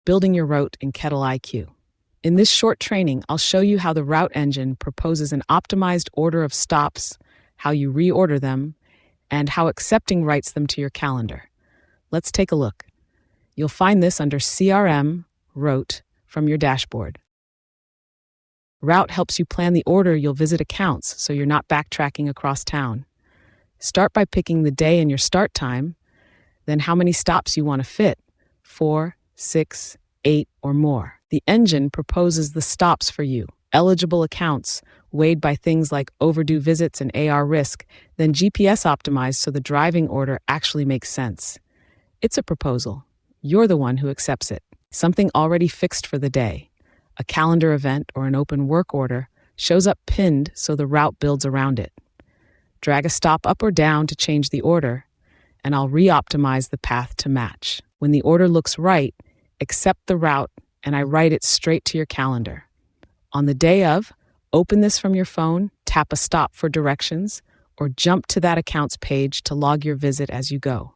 building your route in KettleiQ. In this short training, I'll show you how the route engine proposes an optimized order of stops, how you reorder them, and how accepting writes them to your calendar. Let's take a look. You'll find this under CRM, Route, from your dashboard. Route helps you plan the order you'll visit accounts so you're not backtracking across town. Start by picking the day and your start time, then how many stops you want to fit, 4, 6, 8, or more. The engine proposes the stops for you, eligible accounts, weighed by things like overdue visits and AR risk, then GPS optimized so the driving order actually makes sense. It's a proposal. You're the one who accepts it. Something already fixed for the day, a calendar event or an open work order, shows up pinned so the route builds around it. Drag a stop up or down to change the order, and I'll re-optimize the path to match. When the order looks right, accept the route and I write it straight to your calendar. On the day of, open this from your phone, tap a stop for directions, or jump to that account's page to log your visit as you go.